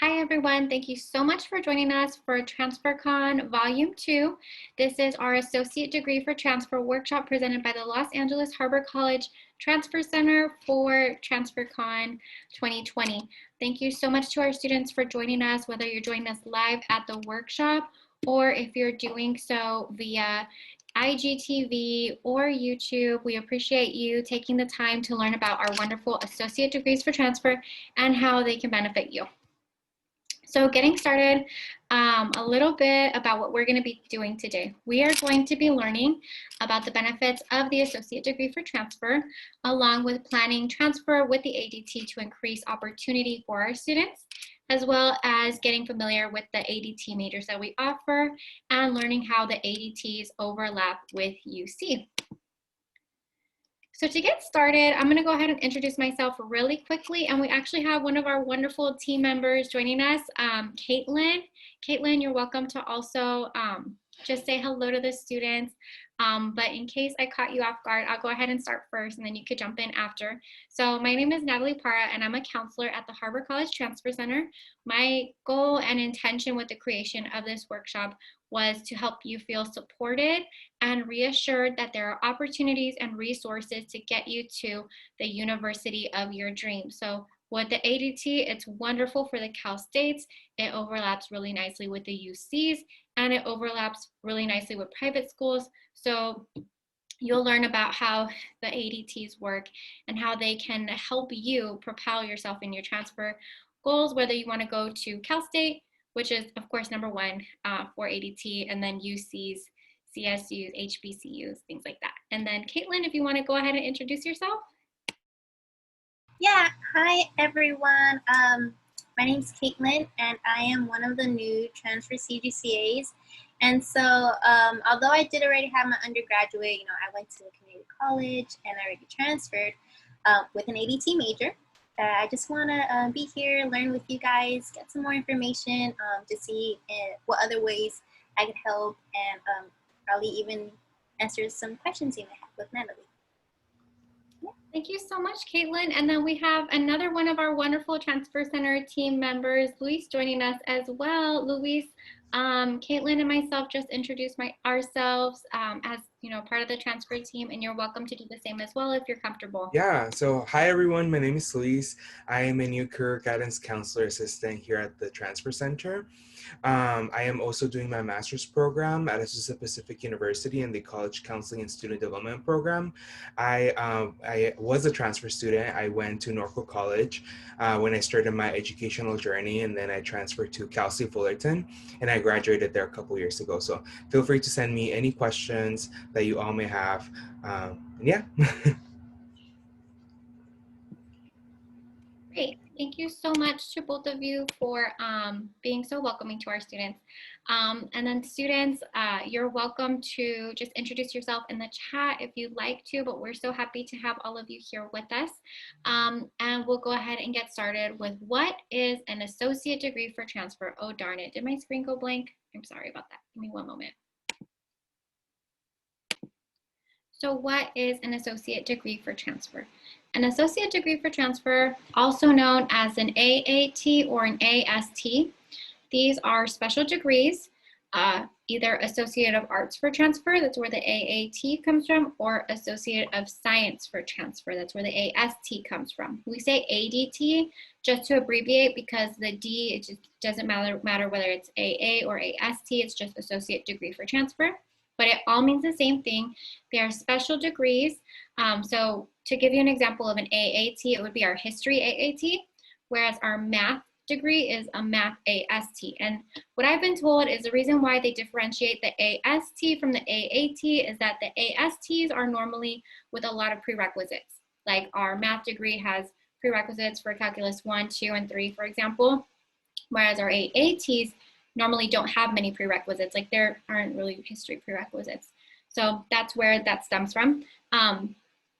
Hi everyone, thank you so much for joining us for TransferCon Volume 2. This is our Associate Degree for Transfer workshop presented by the Los Angeles Harbor College Transfer Center for TransferCon 2020. Thank you so much to our students for joining us, whether you're joining us live at the workshop or if you're doing so via IGTV or YouTube. We appreciate you taking the time to learn about our wonderful Associate Degrees for Transfer and how they can benefit you. So getting started, a little bit about what we're going to be doing today. We are going to be learning about the benefits of the Associate Degree for Transfer, along with planning transfer with the ADT to increase opportunity for our students, as well as getting familiar with the ADT majors that we offer and learning how the ADTs overlap with UC. So to get started, I'm going to go ahead and introduce myself really quickly. And we actually have one of our wonderful team members joining us, Caitlin. Caitlin, you're welcome to also just say hello to the students. But in case I caught you off guard, I'll go ahead and start first, and then you could jump in after. So my name is Natalie Parra, and I'm a counselor at the Harbor College Transfer Center. My goal and intention with the creation of this workshop was to help you feel supported and reassured that there are opportunities and resources to get you to the university of your dreams. So with the ADT, it's wonderful for the Cal States. It overlaps really nicely with the UCs, and it overlaps really nicely with private schools. So you'll learn about how the ADTs work and how they can help you propel yourself in your transfer goals, whether you want to go to Cal State, which is, of course, number one for ADT, and then UCs, CSUs, HBCUs, things like that. And then Caitlin, if you want to go ahead and introduce yourself. Yeah, hi everyone. My name is Caitlin, and I am one of the new transfer CGCAs. And so, although I did already have my undergraduate, I went to a community college and I already transferred with an ADT major. I just want to be here, learn with you guys, get some more information to see what other ways I could help, and probably even answer some questions you may have with Natalie. Thank you so much, Caitlin. And then we have another one of our wonderful Transfer Center team members, Luis, joining us as well. Luis, Caitlin and myself just introduced ourselves as part of the transfer team, and you're welcome to do the same as well if you're comfortable. Yeah, so hi everyone, my name is Luis. I am a new career guidance counselor assistant here at the Transfer Center. I am also doing my master's program at Azusa Pacific University in the College Counseling and Student Development Program. I was a transfer student. I went to Norfolk College when I started my educational journey, and then I transferred to Cal State Fullerton, and I graduated there a couple years ago. So feel free to send me any questions that you all may have. Yeah. Great. Thank you so much to both of you for being so welcoming to our students. And then students, you're welcome to just introduce yourself in the chat if you'd like to, but we're so happy to have all of you here with us. And we'll go ahead and get started with what is an associate degree for transfer? Oh, darn it. Did my screen go blank? I'm sorry about that. Give me one moment. So what is an associate degree for transfer? An associate degree for transfer, also known as an AAT or an AST. These are special degrees, either Associate of Arts for Transfer, that's where the AAT comes from, or Associate of Science for Transfer, that's where the AST comes from. We say ADT just to abbreviate because the D, it just doesn't matter whether it's AA or AST, it's just Associate Degree for Transfer. But it all means the same thing. They are special degrees. So to give you an example of an AAT, it would be our history AAT, whereas our math degree is a math AST. And what I've been told is the reason why they differentiate the AST from the AAT is that the ASTs are normally with a lot of prerequisites. Like our math degree has prerequisites for calculus 1, 2, and 3, for example, whereas our AATs normally don't have many prerequisites, like there aren't really history prerequisites. So that's where that stems from.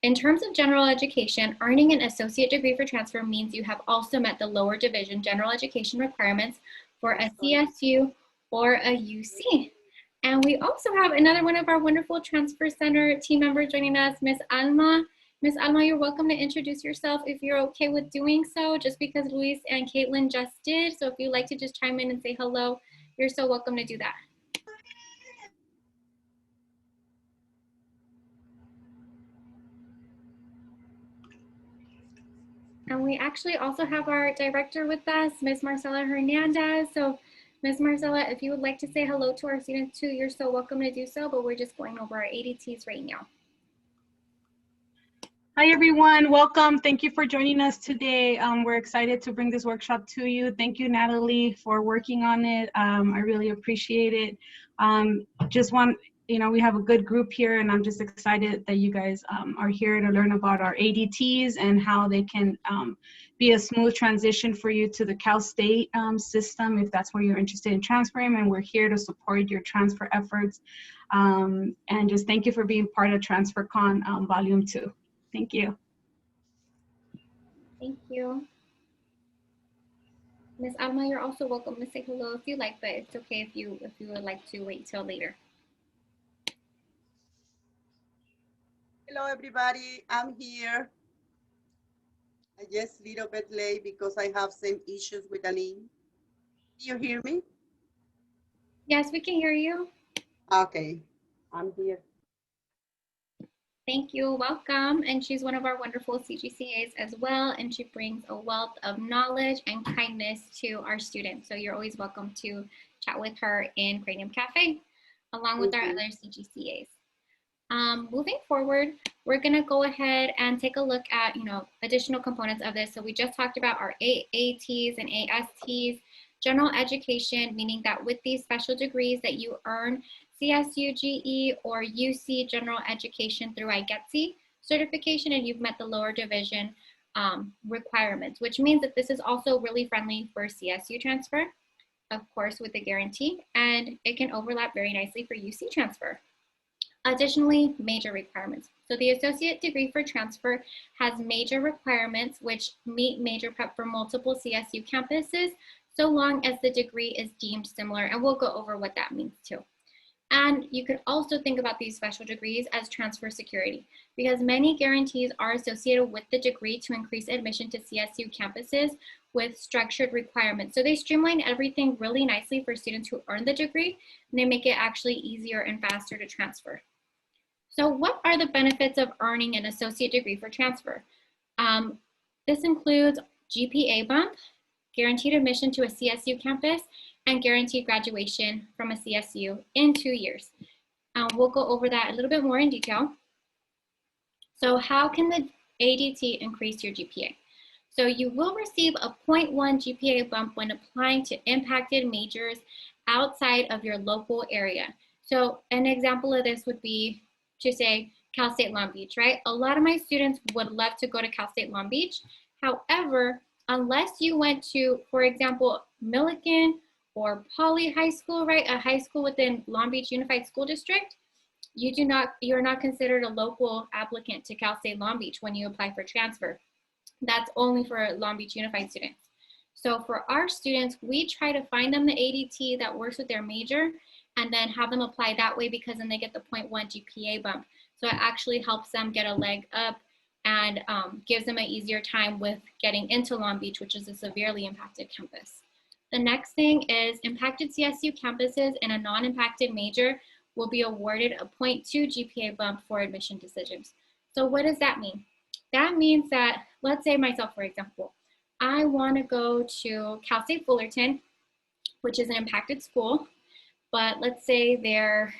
In terms of general education, earning an associate degree for transfer means you have also met the lower division general education requirements for a CSU or a UC. And we also have another one of our wonderful Transfer Center team members joining us, Miss Alma. Ms. Alma, you're welcome to introduce yourself if you're okay with doing so, just because Luis and Caitlin just did. So if you'd like to just chime in and say hello, you're so welcome to do that. And we actually also have our director with us, Ms. Marcela Hernandez. So Ms. Marcela, if you would like to say hello to our students too, you're so welcome to do so, but we're just going over our ADTs right now. Hi everyone, welcome. Thank you for joining us today. We're excited to bring this workshop to you. Thank you, Natalie, for working on it. I really appreciate it. We have a good group here, and I'm just excited that you guys are here to learn about our ADTs and how they can be a smooth transition for you to the Cal State system if that's where you're interested in transferring, and we're here to support your transfer efforts. And just thank you for being part of TransferCon Volume 2. Thank you. Thank you. Ms. Alma, you're also welcome to say hello if you like, but it's okay if you would like to wait till later. Hello, everybody. I'm here. I just a little bit late because I have some issues with the link. Do you hear me? Yes, we can hear you. Okay, I'm here. Thank you, welcome. And she's one of our wonderful CGCAs as well, and she brings a wealth of knowledge and kindness to our students. So you're always welcome to chat with her in Cranium Cafe, along with our other CGCAs. Moving forward, we're gonna go ahead and take a look at, additional components of this. So we just talked about our ADTs and ASTs, general education, meaning that with these special degrees that you earn CSU, GE, or UC general education through IGETC certification, and you've met the lower division requirements, which means that this is also really friendly for CSU transfer, of course, with a guarantee, and it can overlap very nicely for UC transfer. Additionally, major requirements. So the associate degree for transfer has major requirements which meet major prep for multiple CSU campuses, so long as the degree is deemed similar, and we'll go over what that means too. And you could also think about these special degrees as transfer security, because many guarantees are associated with the degree to increase admission to CSU campuses with structured requirements. So they streamline everything really nicely for students who earn the degree, and they make it actually easier and faster to transfer. So what are the benefits of earning an associate degree for transfer? This includes GPA bump, guaranteed admission to a CSU campus, and guaranteed graduation from a CSU in 2 years. We'll go over that a little bit more in detail. So how can the ADT increase your GPA? So you will receive a 0.1 GPA bump when applying to impacted majors outside of your local area. So an example of this would be to say Cal State Long Beach, right? A lot of my students would love to go to Cal State Long Beach. However, unless you went to, for example, Millikan or Poly High School, right? A high school within Long Beach Unified School District, you're not considered a local applicant to Cal State Long Beach when you apply for transfer. That's only for Long Beach Unified students. So for our students, we try to find them the ADT that works with their major and then have them apply that way, because then they get the 0.1 GPA bump. So it actually helps them get a leg up and gives them an easier time with getting into Long Beach, which is a severely impacted campus. The next thing is impacted CSU campuses in a non-impacted major will be awarded a 0.2 GPA bump for admission decisions. So what does that mean? That means that, let's say myself, for example, I want to go to Cal State Fullerton, which is an impacted school, but let's say their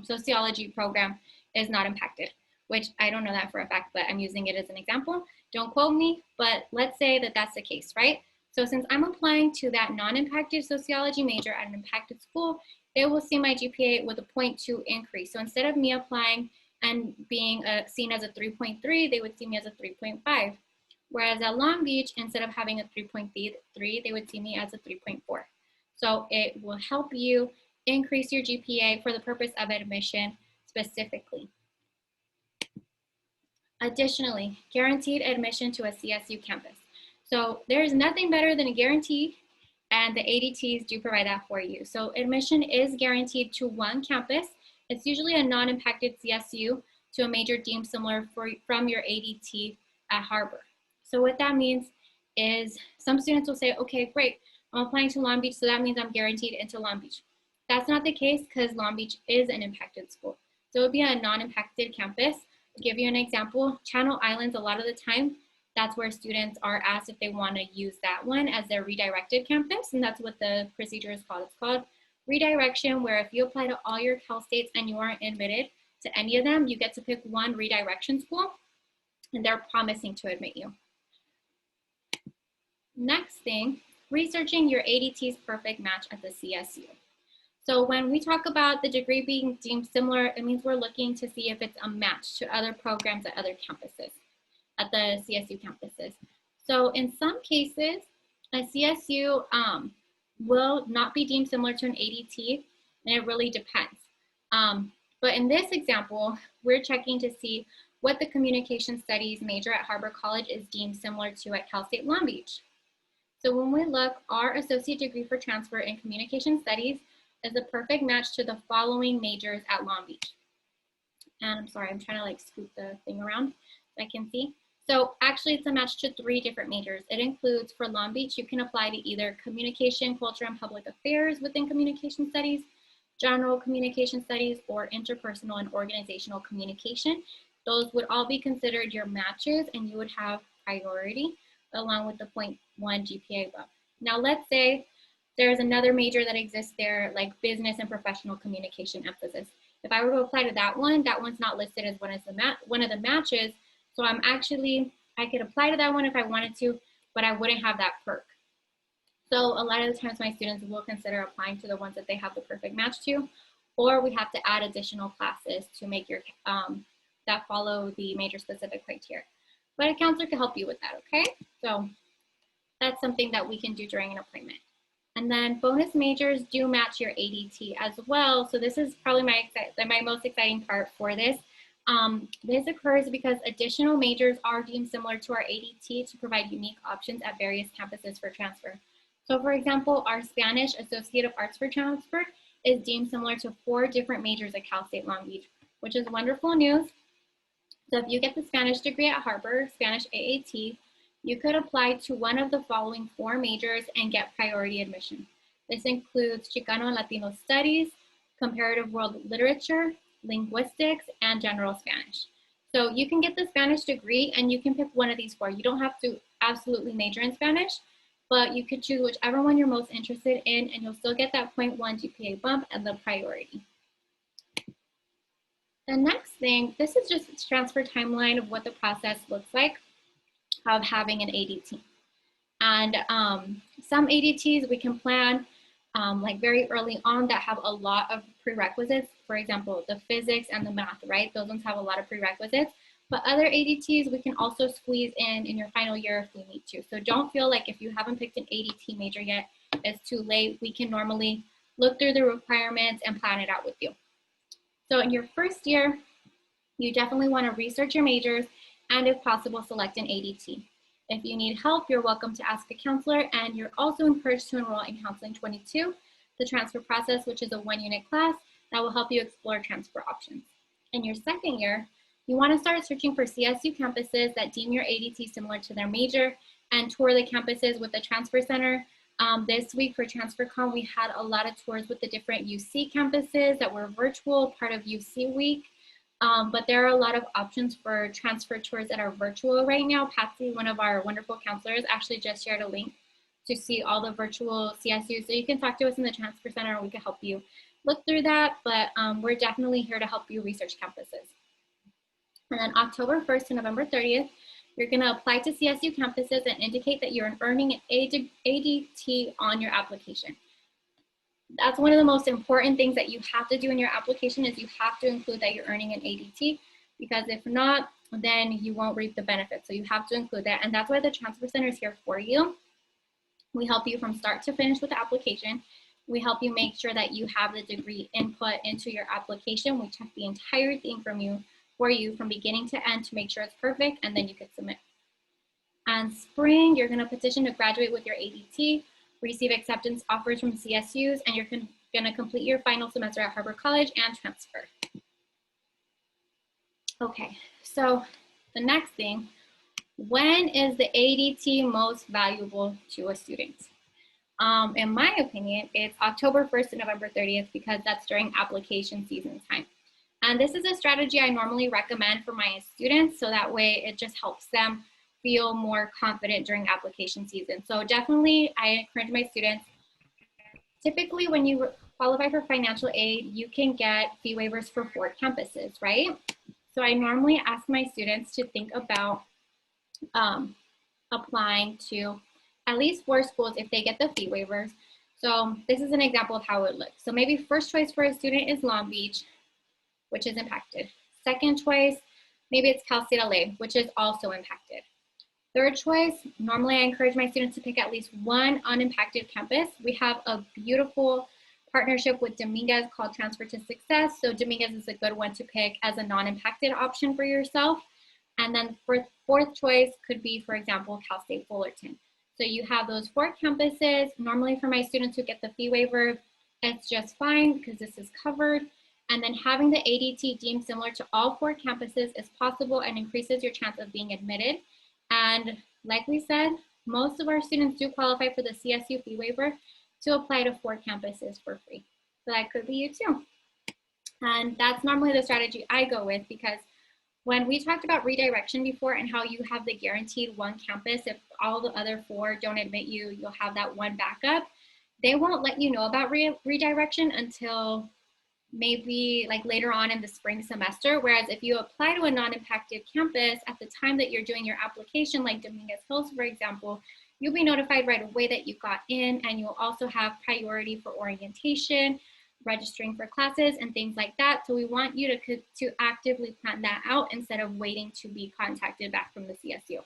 sociology program is not impacted, which I don't know that for a fact, but I'm using it as an example. Don't quote me, but let's say that that's the case, right? So since I'm applying to that non-impacted sociology major at an impacted school, it will see my GPA with a 0.2 increase. So instead of me applying and being seen as a 3.3, they would see me as a 3.5. Whereas at Long Beach, instead of having a 3.3, they would see me as a 3.4. So it will help you increase your GPA for the purpose of admission specifically. Additionally, guaranteed admission to a CSU campus. So there's nothing better than a guarantee, and the ADTs do provide that for you. So admission is guaranteed to one campus. It's usually a non-impacted CSU, to a major deemed similar from your ADT at Harbor. So what that means is some students will say, okay, great, I'm applying to Long Beach, so that means I'm guaranteed into Long Beach. That's not the case because Long Beach is an impacted school. So it would be a non-impacted campus. To give you an example, Channel Islands, a lot of the time, that's where students are asked if they want to use that one as their redirected campus, and that's what the procedure is called. It's called redirection, where if you apply to all your Cal States and you aren't admitted to any of them, you get to pick one redirection school, and they're promising to admit you. Next thing, researching your ADT's perfect match at the CSU. So when we talk about the degree being deemed similar, it means we're looking to see if it's a match to other programs at other campuses, at the CSU campuses. So in some cases, a CSU will not be deemed similar to an ADT, and it really depends. But in this example, we're checking to see what the communication studies major at Harbor College is deemed similar to at Cal State Long Beach. So when we look, our associate degree for transfer in communication studies is a perfect match to the following majors at Long Beach. And I'm sorry, I'm trying to like scoot the thing around so I can see. So actually it's a match to 3 different majors. It includes, for Long Beach, you can apply to either communication, culture, and public affairs within communication studies, general communication studies, or interpersonal and organizational communication. Those would all be considered your matches, and you would have priority along with the 0.1 GPA above. Now let's say there's another major that exists there, like business and professional communication emphasis. If I were to apply to that one's not listed as one of the matches. So I could apply to that one if I wanted to, but I wouldn't have that perk. So a lot of the times my students will consider applying to the ones that they have the perfect match to, or we have to add additional classes to make your that follow the major specific criteria. But a counselor can help you with that, okay? So that's something that we can do during an appointment. And then bonus majors do match your ADT as well. So this is probably my most exciting part for this. This occurs because additional majors are deemed similar to our ADT to provide unique options at various campuses for transfer. So for example, our Spanish Associate of Arts for transfer is deemed similar to 4 different majors at Cal State Long Beach, which is wonderful news. So if you get the Spanish degree at Harbor, Spanish AAT, you could apply to one of the following 4 majors and get priority admission. This includes Chicano and Latino Studies, Comparative World Literature, Linguistics, and General Spanish. So you can get the Spanish degree and you can pick one of these 4. You don't have to absolutely major in Spanish, but you could choose whichever one you're most interested in, and you'll still get that 0.1 GPA bump and the priority. The next thing, this is just a transfer timeline of what the process looks like of having an ADT. And some ADTs we can plan like very early on that have a lot of prerequisites. For example, the physics and the math, right? Those ones have a lot of prerequisites. But other ADTs we can also squeeze in your final year if we need to. So don't feel like if you haven't picked an ADT major yet, it's too late. We can normally look through the requirements and plan it out with you. So in your first year, you definitely want to research your majors and if possible, select an ADT. If you need help, you're welcome to ask a counselor, and you're also encouraged to enroll in Counseling 22, the transfer process, which is a 1-unit class that will help you explore transfer options. In your second year, you want to start searching for CSU campuses that deem your ADT similar to their major and tour the campuses with the Transfer Center. This week for TransferCon, we had a lot of tours with the different UC campuses that were virtual, part of UC Week. But there are a lot of options for transfer tours that are virtual right now. Patsy, one of our wonderful counselors, actually just shared a link to see all the virtual CSUs. So you can talk to us in the Transfer Center and we can help you look through that. But we're definitely here to help you research campuses. And then October 1st to November 30th, you're going to apply to CSU campuses and indicate that you're earning an ADT on your application. That's one of the most important things that you have to do in your application is you have to include that you're earning an ADT, because if not, then you won't reap the benefits. So you have to include that, and that's why the Transfer Center is here for you. We help you from start to finish with the application. We help you make sure that you have the degree input into your application. We check the entire thing for you from beginning to end to make sure it's perfect, and then you can submit. And spring, you're going to petition to graduate with your ADT, receive acceptance offers from CSUs, and you're going to complete your final semester at Harbor College and transfer. Okay, so the next thing, when is the ADT most valuable to a student? In my opinion, it's October 1st to November 30th because that's during application season time. And this is a strategy I normally recommend for my students, so that way it just helps them feel more confident during application season. So definitely I encourage my students, typically when you qualify for financial aid, you can get fee waivers for 4 campuses, right? So I normally ask my students to think about applying to at least 4 schools if they get the fee waivers. So this is an example of how it looks. So maybe first choice for a student is Long Beach, which is impacted. Second choice, maybe it's Cal State LA, which is also impacted. Third choice, normally I encourage my students to pick at least 1 unimpacted campus. We have a beautiful partnership with Dominguez called Transfer to Success. So Dominguez is a good one to pick as a non-impacted option for yourself. And then for fourth choice could be, for example, Cal State Fullerton. So you have those 4 campuses. Normally for my students who get the fee waiver, it's just fine because this is covered. And then having the ADT deemed similar to all 4 campuses is possible and increases your chance of being admitted. And like we said, most of our students do qualify for the CSU fee waiver to apply to 4 campuses for free. So that could be you too. And that's normally the strategy I go with, because when we talked about redirection before and how you have the guaranteed 1 campus, if all the other 4 don't admit you, you'll have that 1 backup. They won't let you know about redirection until maybe like later on in the spring semester. Whereas if you apply to a non-impacted campus at the time that you're doing your application, like Dominguez Hills, for example, you'll be notified right away that you got in, and you'll also have priority for orientation, registering for classes and things like that. So we want you to actively plan that out instead of waiting to be contacted back from the CSU.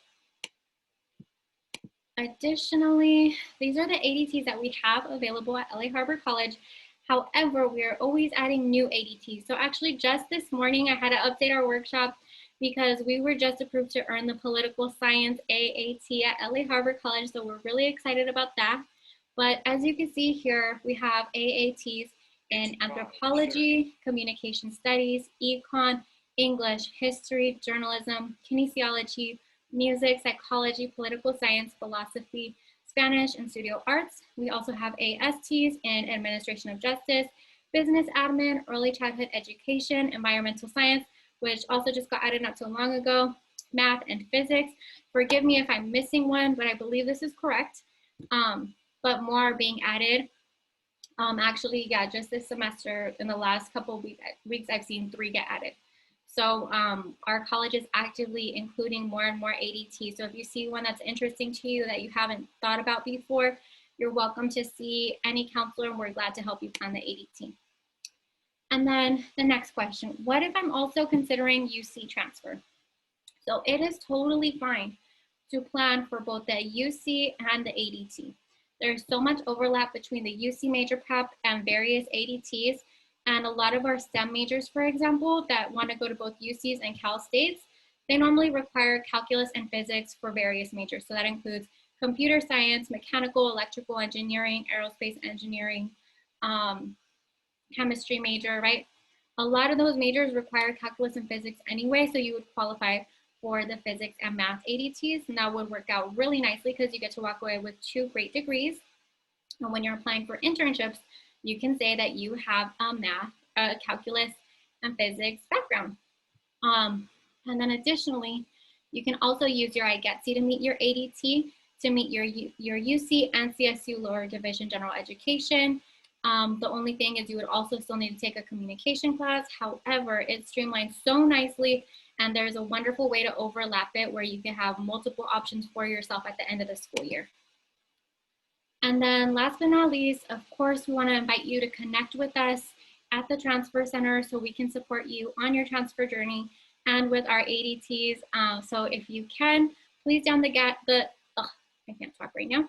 Additionally, these are the ADTs that we have available at LA Harbor College. However, we are always adding new ADTs. So actually just this morning, I had to update our workshop because we were just approved to earn the political science AAT at LA Harbor College. So we're really excited about that. But as you can see here, we have AATs in anthropology, communication studies, econ, English, history, journalism, kinesiology, music, psychology, political science, philosophy, Spanish, and studio arts. We also have ASTs in administration of justice, business admin, early childhood education, environmental science, which also just got added not so long ago, math and physics. Forgive me if I'm missing one, but I believe this is correct. But more are being added. Actually, yeah, just this semester, in the last couple of weeks, I've seen 3 get added. So our college is actively including more and more ADTs. So if you see one that's interesting to you that you haven't thought about before, you're welcome to see any counselor, and we're glad to help you plan the ADT. And then the next question, what if I'm also considering UC transfer? So it is totally fine to plan for both the UC and the ADT. There's so much overlap between the UC major prep and various ADTs. And a lot of our STEM majors, for example, that want to go to both UCs and Cal States, they normally require calculus and physics for various majors. So that includes computer science, mechanical, electrical engineering, aerospace engineering, chemistry major, right? A lot of those majors require calculus and physics anyway, so you would qualify for the physics and math ADTs, and that would work out really nicely because you get to walk away with 2 great degrees. And when you're applying for internships, you can say that you have a math, calculus, and physics background. And then additionally, you can also use your IGETC to meet your ADT, to meet your UC and CSU lower division general education. The only thing is you would also still need to take a communication class. However, it's streamlined so nicely, and there's a wonderful way to overlap it where you can have multiple options for yourself at the end of the school year. And then last but not least, of course, we want to invite you to connect with us at the Transfer Center so we can support you on your transfer journey and with our ADTs. So if you can, please I can't talk right now.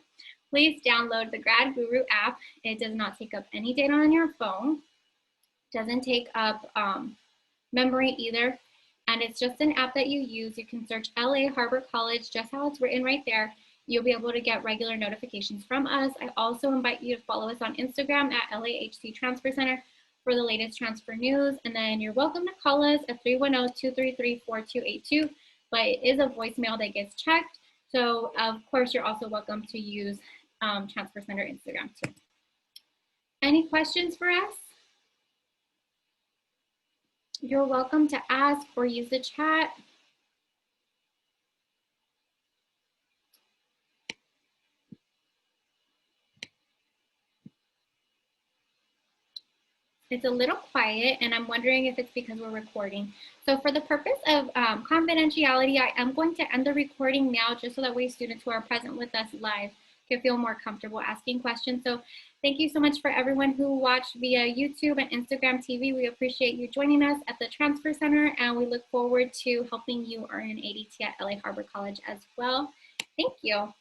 Please download the Grad Guru app. It does not take up any data on your phone. Doesn't take up memory either. And it's just an app that you use. You can search LA Harbor College, just how it's written right there. You'll be able to get regular notifications from us. I also invite you to follow us on Instagram at LAHC Transfer Center for the latest transfer news. And then you're welcome to call us at 310-233-4282, but it is a voicemail that gets checked. So of course, you're also welcome to use Transfer Center Instagram too. Any questions for us? You're welcome to ask or use the chat. It's a little quiet, and I'm wondering if it's because we're recording. So for the purpose of confidentiality, I am going to end the recording now, just so that way students who are present with us live can feel more comfortable asking questions. So thank you so much for everyone who watched via YouTube and Instagram TV. We appreciate you joining us at the Transfer Center, and we look forward to helping you earn an ADT at LA Harbor College as well. Thank you.